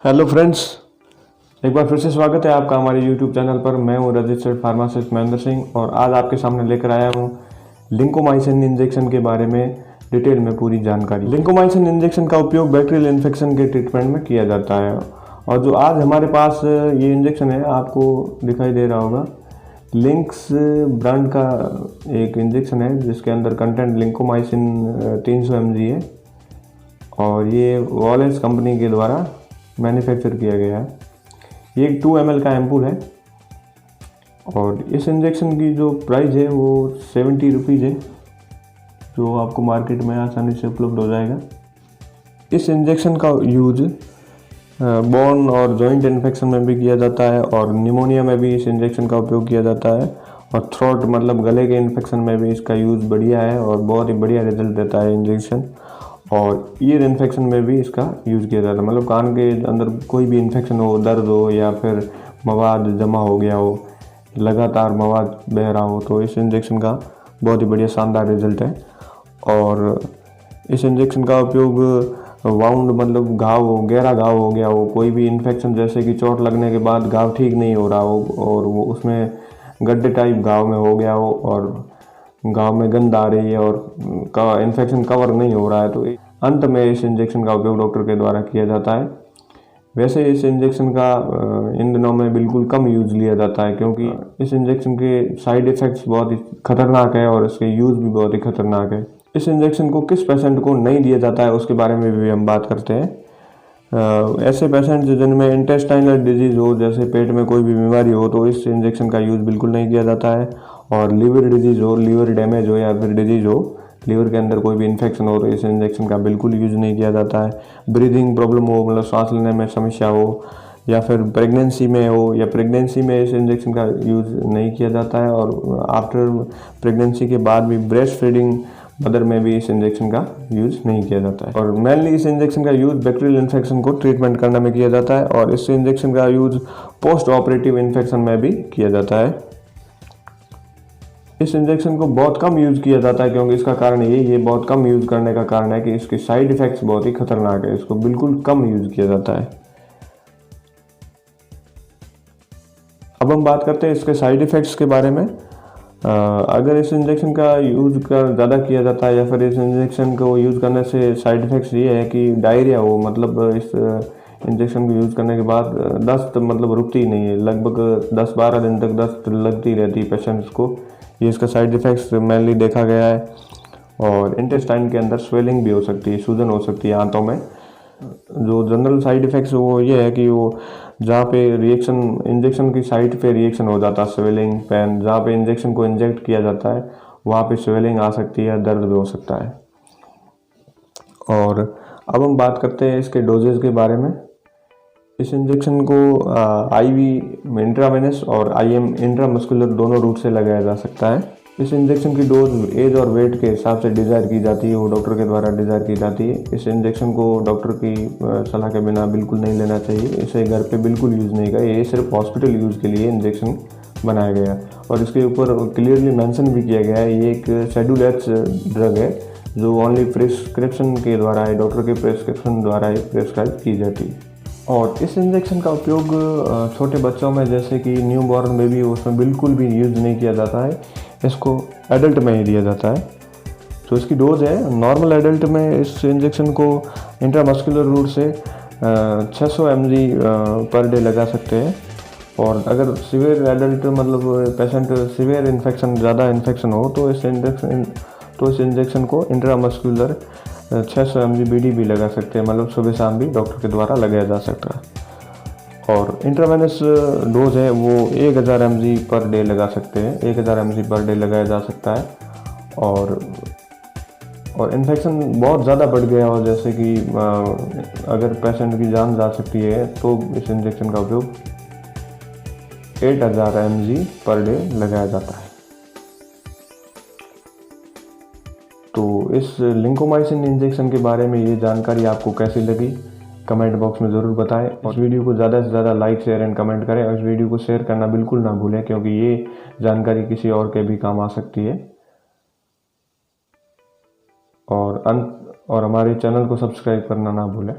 Hello friends, एक बार फिर से स्वागत है आपका हमारे यूट्यूब चैनल पर। मैं हूं रजिस्टर्ड फार्मासिस्ट महेंद्र सिंह और आज आपके सामने लेकर आया हूं लिंकोमाइसिन इंजेक्शन के बारे में डिटेल में पूरी जानकारी। लिंकोमाइसिन इंजेक्शन का उपयोग बैक्टीरियल इन्फेक्शन के ट्रीटमेंट में किया जाता है और जो आज हमारे पास ये इंजेक्शन है आपको दिखाई दे रहा होगा। लिंक्स ब्रांड का एक इंजेक्शन है जिसके अंदर कंटेंट लिंकोमाइसिन 300 mg है और ये वॉलेस कंपनी के द्वारा मैन्युफैक्चर किया गया है। ये एक 2 ml का एम्पूल है और इस इंजेक्शन की जो प्राइस है वो 70 रुपीज़ है, जो आपको मार्केट में आसानी से उपलब्ध हो जाएगा। इस इंजेक्शन का यूज बोन और जॉइंट इन्फेक्शन में भी किया जाता है और निमोनिया में भी इस इंजेक्शन का उपयोग किया जाता है और थ्रोट मतलब गले के इन्फेक्शन में भी इसका यूज़ बढ़िया है और बहुत ही बढ़िया रिजल्ट देता है इंजेक्शन। और ईयर इन्फेक्शन में भी इसका यूज़ किया जाता है, मतलब कान के अंदर कोई भी इन्फेक्शन हो, दर्द हो या फिर मवाद जमा हो गया हो, लगातार मवाद बह रहा हो, तो इस इंजेक्शन का बहुत ही बढ़िया शानदार रिजल्ट है। और इस इंजेक्शन का उपयोग वाउंड मतलब घाव हो, गहरा घाव हो गया हो, कोई भी इन्फेक्शन जैसे कि चोट लगने के बाद घाव ठीक नहीं हो रहा हो और वो उसमें गड्ढे टाइप घाव में हो गया हो और गाँव में गंध आ रही है और इन्फेक्शन कवर नहीं हो रहा है, तो अंत में इस इंजेक्शन का उपयोग डॉक्टर के द्वारा किया जाता है। वैसे इस इंजेक्शन का इन दिनों में बिल्कुल कम यूज़ लिया जाता है क्योंकि इस इंजेक्शन के साइड इफ़ेक्ट्स बहुत ही खतरनाक है और इसके यूज़ भी बहुत ही खतरनाक है। इस इंजेक्शन को किस पेशेंट को नहीं दिया जाता है उसके बारे में भी हम बात करते हैं। ऐसे पेशेंट जिनमें इंटेस्टाइनल डिजीज़ हो, जैसे पेट में कोई भी बीमारी हो, तो इस इंजेक्शन का यूज़ बिल्कुल नहीं किया जाता है। और लीवर डिजीज़ हो, लीवर डैमेज हो या फिर डिजीज़ हो, लीवर के अंदर कोई भी इन्फेक्शन हो तो इस इंजेक्शन का बिल्कुल यूज़ नहीं किया जाता है। ब्रीदिंग प्रॉब्लम हो, मतलब सांस लेने में समस्या हो या फिर प्रेगनेंसी में हो, या प्रेगनेंसी में इस इंजेक्शन का यूज़ नहीं किया जाता है। और आफ्टर प्रेगनेंसी के बाद भी ब्रेस्ट फीडिंग मदर में भी इस इंजेक्शन का यूज़ नहीं किया जाता है। और मेनली इस इंजेक्शन का यूज़ बैक्टीरियल इन्फेक्शन को ट्रीटमेंट करने में किया जाता है और इस इंजेक्शन का यूज़ पोस्ट ऑपरेटिव इन्फेक्शन में भी किया जाता है। इस इंजेक्शन को बहुत कम यूज़ किया जाता है क्योंकि इसका कारण ये बहुत कम यूज़ करने का कारण है कि इसके साइड इफ़ेक्ट्स बहुत ही खतरनाक है, इसको बिल्कुल कम यूज़ किया जाता है। अब हम बात करते हैं इसके साइड इफ़ेक्ट्स के बारे में। अगर इस इंजेक्शन का यूज़ ज़्यादा किया जाता है या फिर इस इंजेक्शन को यूज़ करने से साइड इफ़ेक्ट्स ये है कि डायरिया हो, मतलब इस इंजेक्शन को यूज़ करने के बाद दस्त मतलब रुकती ही नहीं है, लगभग 10-12 दिन तक दस्त लगती रहती है पेशेंट्स को। ये इसका साइड इफ़ेक्ट्स मेनली देखा गया है। और इंटेस्टाइन के अंदर स्वेलिंग भी हो सकती है, सूजन हो सकती है आंतों में। जो जनरल साइड इफ़ेक्ट्स वो ये है कि वो जहाँ पे रिएक्शन इंजेक्शन की साइट पे रिएक्शन हो जाता है, स्वेलिंग, पेन, जहाँ पे इंजेक्शन को इंजेक्ट किया जाता है वहाँ पे स्वेलिंग आ सकती है, दर्द भी हो सकता है। और अब हम बात करते हैं इसके डोजेज के बारे में। इस इंजेक्शन को आईवी इंट्रावेनस और आईएम इंट्रामस्कुलर दोनों रूट से लगाया जा सकता है। इस इंजेक्शन की डोज एज और वेट के हिसाब से डिज़ायर की जाती है, वो डॉक्टर के द्वारा डिज़ायर की जाती है। इस इंजेक्शन को डॉक्टर की सलाह के बिना बिल्कुल नहीं लेना चाहिए, इसे घर पे बिल्कुल यूज़ नहीं करें। ये सिर्फ हॉस्पिटल यूज़ के लिए इंजेक्शन बनाया गया और इसके ऊपर क्लियरली मेंशन भी किया गया है ये एक शेड्यूल एच ड्रग है जो ओनली प्रिस्क्रिप्शन के द्वारा है, डॉक्टर के प्रिस्क्रिप्शन द्वारा प्रिस्क्राइब की जाती है। और इस इंजेक्शन का उपयोग छोटे बच्चों में जैसे कि न्यू बॉर्न बेबी उसमें बिल्कुल भी यूज़ नहीं किया जाता है, इसको एडल्ट में ही दिया जाता है। तो इसकी डोज है, नॉर्मल एडल्ट में इस इंजेक्शन को इंट्रामस्कुलर रूट से 600 mg पर डे लगा सकते हैं। और अगर सीवियर एडल्ट मतलब पेशेंट सीवियर इन्फेक्शन, ज़्यादा इन्फेक्शन हो तो इस इंजेक्शन को इंट्रामस्कुलर 600 mg BD भी लगा सकते हैं, मतलब सुबह शाम भी डॉक्टर के द्वारा लगाया जा सकता है। और इंट्रावेनस डोज है वो 1000 mg पर डे लगा सकते हैं, 1000 mg पर डे लगाया जा सकता है। और इन्फेक्शन बहुत ज़्यादा बढ़ गया हो, जैसे कि अगर पेशेंट की जान जा सकती है तो इस इंजेक्शन का उपयोग 8000 mg पर डे लगाया जाता है। तो इस लिंकोमाइसिन इंजेक्शन के बारे में ये जानकारी आपको कैसी लगी कमेंट बॉक्स में ज़रूर बताएं। और इस वीडियो को ज़्यादा से ज़्यादा लाइक, शेयर एंड कमेंट करें और इस वीडियो को शेयर करना बिल्कुल ना भूलें क्योंकि ये जानकारी किसी और के भी काम आ सकती है। और हमारे चैनल को सब्सक्राइब करना ना भूलें।